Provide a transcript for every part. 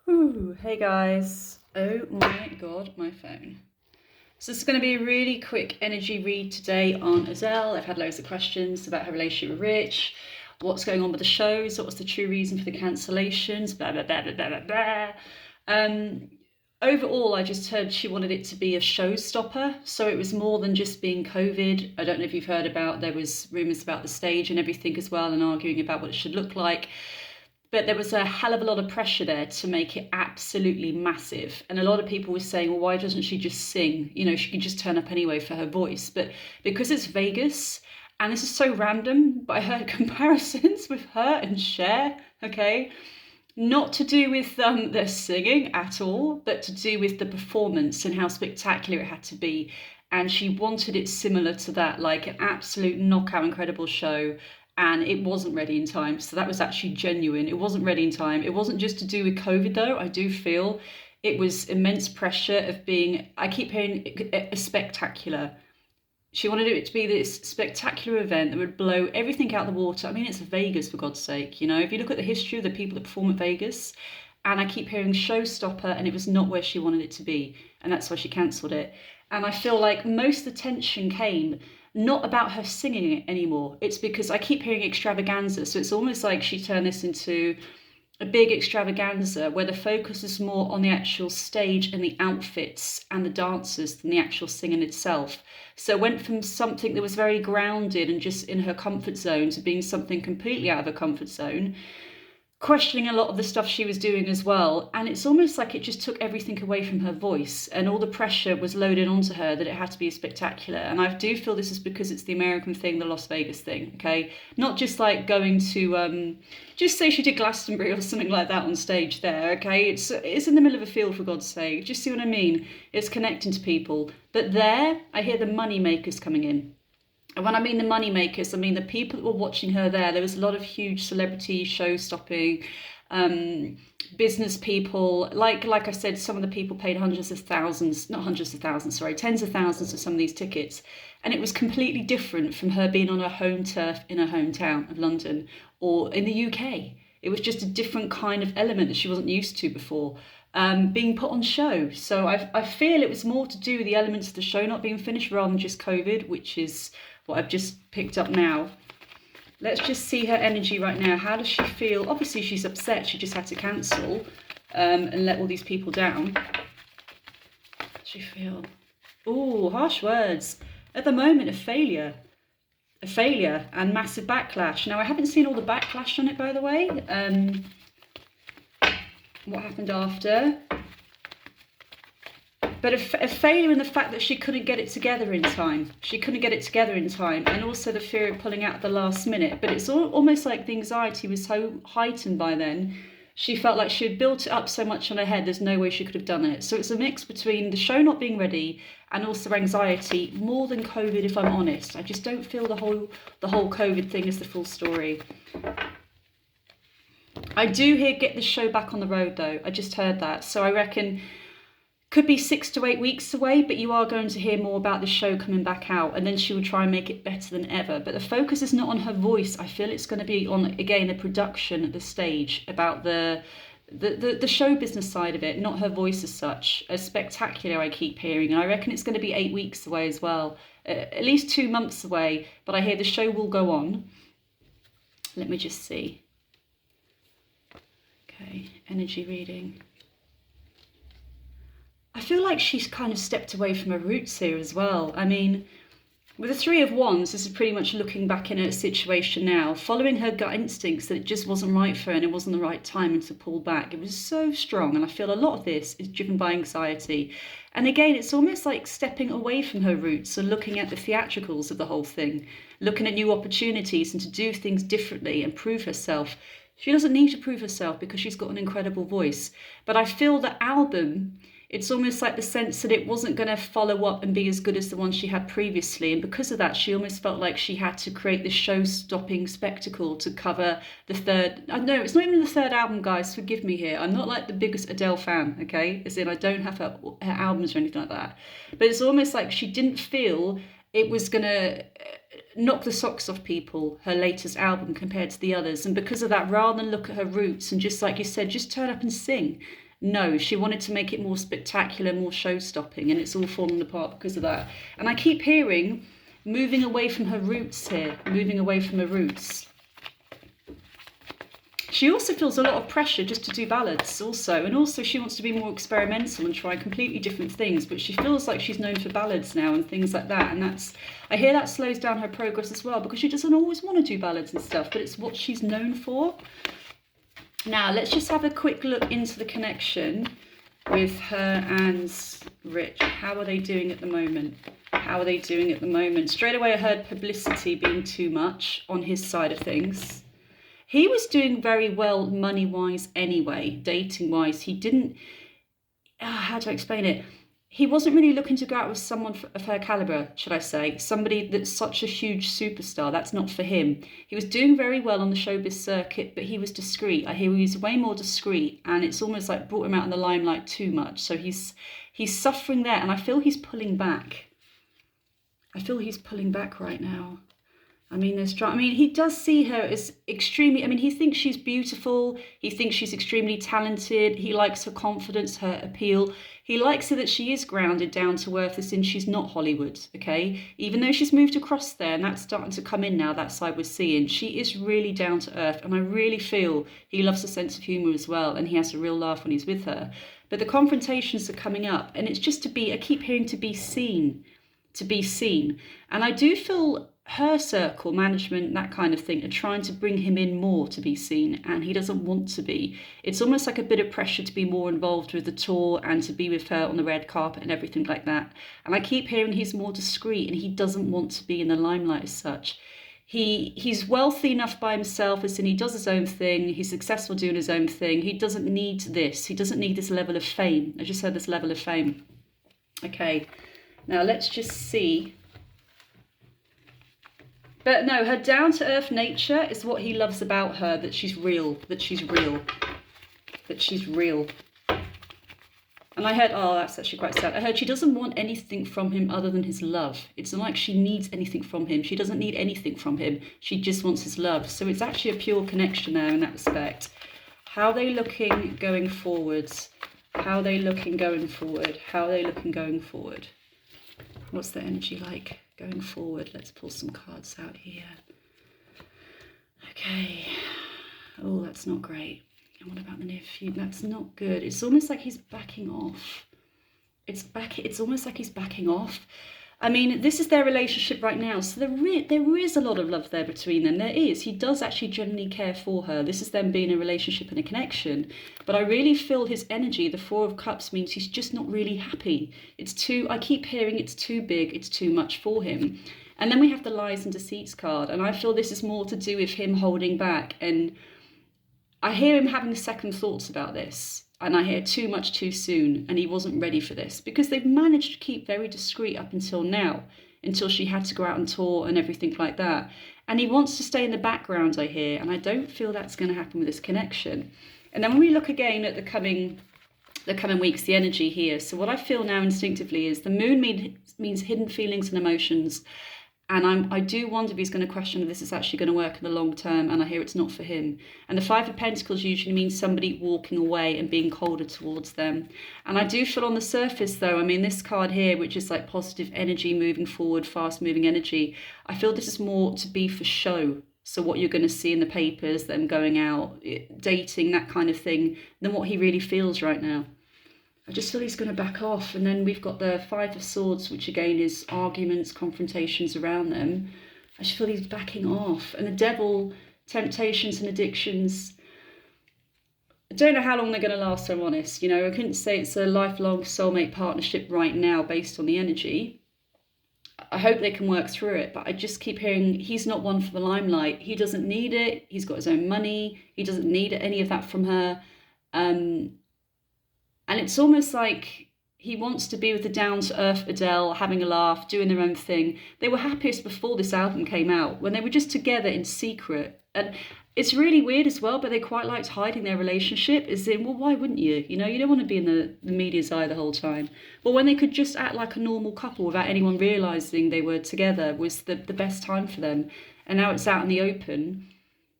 Ooh, hey guys. Oh my god, my phone. So this is going to be a really quick energy read today on ADELE. I've had loads of questions about her relationship with Rich, what's going on with the shows, what was the true reason for the cancellations, blah, blah, blah, blah, blah, blah. Overall, I just heard she wanted it to be a showstopper. So it was more than just being COVID. I don't know if you've heard about, there was rumours about the stage and everything as well, and arguing about what it should look like. But there was a hell of a lot of pressure there to make it absolutely massive. And a lot of people were saying, well, why doesn't she just sing? You know, she can just turn up anyway for her voice. But because it's Vegas, and this is so random, but I heard comparisons with her and Cher, okay? Not to do with their singing at all, but to do with the performance and how spectacular it had to be. And she wanted it similar to that, like an absolute knockout, incredible show. And it wasn't ready in time. So that was actually genuine. It wasn't ready in time. It wasn't just to do with COVID though. I do feel it was immense pressure of being, I keep hearing a spectacular. She wanted it to be this spectacular event that would blow everything out of the water. I mean, it's Vegas, for God's sake. You know, if you look at the history of the people that perform at Vegas, and I keep hearing showstopper, and it was not where she wanted it to be. And that's why she cancelled it. And I feel like most of the tension came not about her singing it anymore. It's because I keep hearing extravaganza. So it's almost like she turned this into a big extravaganza where the focus is more on the actual stage and the outfits and the dancers than the actual singing itself. So it went from something that was very grounded and just in her comfort zone to being something completely out of her comfort zone, questioning a lot of the stuff she was doing as well. And it's almost like it just took everything away from her voice, and all the pressure was loaded onto her that it had to be spectacular. And I do feel this is because it's the American thing, the Las Vegas thing, okay? Not just like going to, just say she did Glastonbury or something like that on stage there, okay? It's in the middle of a field, for God's sake. Just see what I mean? It's connecting to people. But there, I hear the money makers coming in. And when I mean the money makers, I mean the people that were watching her there. There was a lot of huge celebrity show-stopping business people. Like I said, some of the people paid hundreds of thousands, not hundreds of thousands, sorry, tens of thousands for some of these tickets. And it was completely different from her being on her home turf in her hometown of London or in the UK. It was just a different kind of element that she wasn't used to before. Being put on show. So I feel it was more to do with the elements of the show not being finished rather than just COVID, which is what I've just picked up now. Let's just see her energy right now. How does she feel? Obviously she's upset. She just had to cancel and let all these people down. How does she feel? Oh, harsh words. At the moment, a failure and massive backlash. Now, I haven't seen all the backlash on it, by the way. What happened after? But a failure in the fact that she couldn't get it together in time. And also the fear of pulling out at the last minute. But it's almost like the anxiety was so heightened by then. She felt like she had built it up so much on her head, there's no way she could have done it. So it's a mix between the show not being ready and also anxiety, more than COVID, if I'm honest. I just don't feel the whole COVID thing is the full story. I do hear get the show back on the road though. I just heard that. So I reckon could be 6 to 8 weeks away, but you are going to hear more about the show coming back out, and then she will try and make it better than ever. But the focus is not on her voice. I feel it's going to be on, again, the production, the stage, about the show business side of it, not her voice as such. As spectacular, I keep hearing, and I reckon it's going to be 8 weeks away as well, at least 2 months away. But I hear the show will go on. Let me just see. Okay, energy reading. I feel like she's kind of stepped away from her roots here as well. I mean, with the Three of Wands, this is pretty much looking back in her situation now, following her gut instincts that it just wasn't right for her and it wasn't the right time and to pull back. It was so strong, and I feel a lot of this is driven by anxiety. And again, it's almost like stepping away from her roots and looking at the theatricals of the whole thing, looking at new opportunities and to do things differently and prove herself. She doesn't need to prove herself because she's got an incredible voice. But I feel the album, it's almost like the sense that it wasn't going to follow up and be as good as the one she had previously. And because of that, she almost felt like she had to create this show-stopping spectacle to cover the third. No, it's not even the third album, guys. Forgive me here. I'm not like the biggest ADELE fan, okay? As in, I don't have her albums or anything like that. But it's almost like she didn't feel it was going to knock the socks off people, her latest album, compared to the others. And because of that, rather than look at her roots and just, like you said, just turn up and sing No, she wanted to make it more spectacular, more show-stopping, and it's all fallen apart because of that. And I keep hearing moving away from her roots here, moving away from her roots. She also feels a lot of pressure just to do ballads also, and also she wants to be more experimental and try completely different things, but she feels like she's known for ballads now and things like that, and I hear that slows down her progress as well, because she doesn't always want to do ballads and stuff, but it's what she's known for. Now, let's just have a quick look into the connection with her and Rich. How are they doing at the moment? How are they doing at the moment? Straight away, I heard publicity being too much on his side of things. He was doing very well money-wise anyway, dating-wise. He didn't... how do I explain it? He wasn't really looking to go out with someone of her calibre, should I say. Somebody that's such a huge superstar. That's not for him. He was doing very well on the showbiz circuit, but he was discreet. I hear he was way more discreet, and it's almost like brought him out in the limelight too much. So he's suffering there, and I feel he's pulling back. I feel he's pulling back right now. I mean, he does see her as extremely, he thinks she's beautiful. He thinks she's extremely talented. He likes her confidence, her appeal. He likes her that she is grounded, down to earth, as in she's not Hollywood, okay? Even though she's moved across there, and that's starting to come in now, that side we're seeing, she is really down to earth. And I really feel he loves a sense of humour as well, and he has a real laugh when he's with her. But the confrontations are coming up, and it's just I keep hearing to be seen. And I do feel her circle, management, that kind of thing, are trying to bring him in more to be seen, and he doesn't want to be. It's almost like a bit of pressure to be more involved with the tour and to be with her on the red carpet and everything like that. And I keep hearing he's more discreet and he doesn't want to be in the limelight as such. He's wealthy enough by himself, as in he does his own thing, he's successful doing his own thing. He doesn't need this. He doesn't need this level of fame. I just said this level of fame. Okay, now let's just see. But no, her down-to-earth nature is what he loves about her, that she's real, that she's real. And I heard, oh, that's actually quite sad. I heard she doesn't want anything from him other than his love. It's not like she needs anything from him. She doesn't need anything from him. She just wants his love. So it's actually a pure connection there in that respect. How are they looking going forwards? How are they looking going forward? How are they looking going forward? What's the energy like going forward? Let's pull some cards out here. Okay. Oh, that's not great. And what about the near future? That's not good. It's almost like he's backing off. It's almost like he's backing off. I mean, this is their relationship right now. So there is a lot of love there between them. There is. He does actually genuinely care for her. This is them being a relationship and a connection. But I really feel his energy, the Four of Cups, means he's just not really happy. I keep hearing it's too big, it's too much for him. And then we have the Lies and Deceits card. And I feel this is more to do with him holding back. And I hear him having second thoughts about this. And I hear too much too soon, and he wasn't ready for this, because they've managed to keep very discreet up until now, until she had to go out and tour and everything like that. And he wants to stay in the background, I hear, and I don't feel that's going to happen with this connection. And then when we look again at the coming weeks, the energy here. So what I feel now instinctively is the moon means hidden feelings and emotions. And I do wonder if he's going to question if this is actually going to work in the long term, and I hear it's not for him. And the Five of Pentacles usually means somebody walking away and being colder towards them. And I do feel on the surface, though, I mean, this card here, which is like positive energy, moving forward, fast-moving energy, I feel this is more to be for show. So what you're going to see in the papers, them going out, dating, that kind of thing, than what he really feels right now. I just feel he's going to back off. And then we've got the Five of Swords, which again is arguments, confrontations around them. I just feel he's backing off. And the Devil, temptations and addictions. I don't know how long they're going to last, I'm honest. You know, I couldn't say it's a lifelong soulmate partnership right now based on the energy. I hope they can work through it, but I just keep hearing he's not one for the limelight. He doesn't need it. He's got his own money. He doesn't need any of that from her. And it's almost like he wants to be with the down-to-earth ADELE, having a laugh, doing their own thing. They were happiest before this album came out, when they were just together in secret. And it's really weird as well, but they quite liked hiding their relationship, as in, well, why wouldn't you? You know, you don't want to be in the media's eye the whole time. But when they could just act like a normal couple without anyone realising they were together was the best time for them. And now it's out in the open.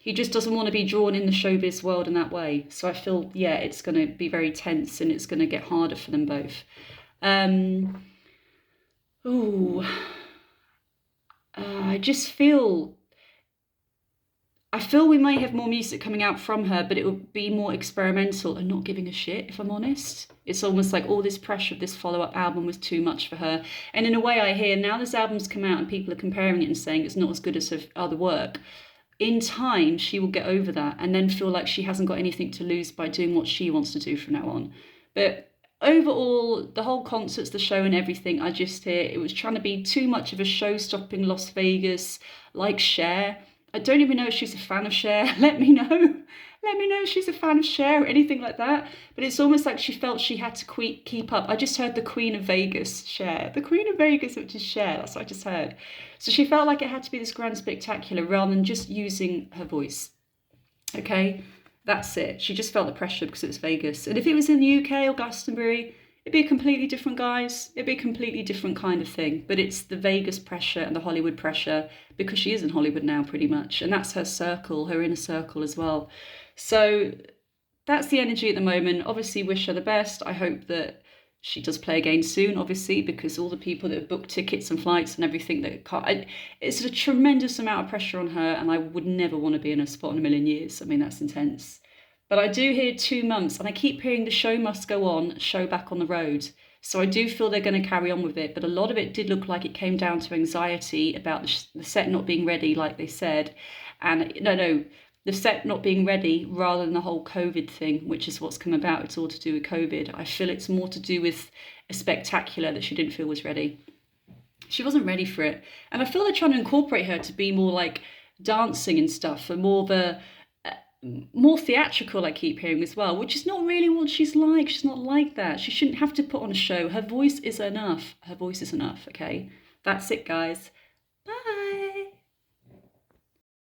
He just doesn't want to be drawn in the showbiz world in that way. So I feel, yeah, it's going to be very tense and it's going to get harder for them both. Ooh, I just feel I feel we may have more music coming out from her, but it will be more experimental and not giving a shit, if I'm honest. It's almost like all this pressure of this follow-up album was too much for her. And in a way, I hear now this album's come out and people are comparing it and saying it's not as good as her other work. In time, she will get over that and then feel like she hasn't got anything to lose by doing what she wants to do from now on. But overall, the whole concerts, the show and everything, I just hear it was trying to be too much of a show-stopping Las Vegas, like Cher. I don't even know if she's a fan of Cher. Let me know. Let me know if she's a fan of Cher or anything like that. But it's almost like she felt she had to keep up. I just heard the Queen of Vegas, Cher. The Queen of Vegas, which is Cher. That's what I just heard. So she felt like it had to be this grand spectacular rather than just using her voice. Okay? That's it. She just felt the pressure because it was Vegas. And if it was in the UK or Glastonbury, it'd be a completely different, guys. It'd be a completely different kind of thing. But it's the Vegas pressure and the Hollywood pressure because she is in Hollywood now pretty much. And that's her circle, her inner circle as well. So that's the energy at the moment. Obviously, wish her the best. I hope that she does play again soon, obviously, because all the people that have booked tickets and flights and everything that can't, it's a tremendous amount of pressure on her. And I would never want to be in a spot in a million years. I mean, that's intense. But I do hear 2 months, and I keep hearing the show must go on, show back on the road. So I do feel they're going to carry on with it. But a lot of it did look like it came down to anxiety about the set not being ready, like they said. And no, the set not being ready rather than the whole COVID thing, which is what's come about. It's all to do with COVID. I feel it's more to do with a spectacular that she didn't feel was ready. She wasn't ready for it. And I feel they're trying to incorporate her to be more like dancing and stuff, and more theatrical, I keep hearing as well, which is not really what she's like. She's not like that. She shouldn't have to put on a show. Her voice is enough. Her voice is enough, okay? That's it, guys.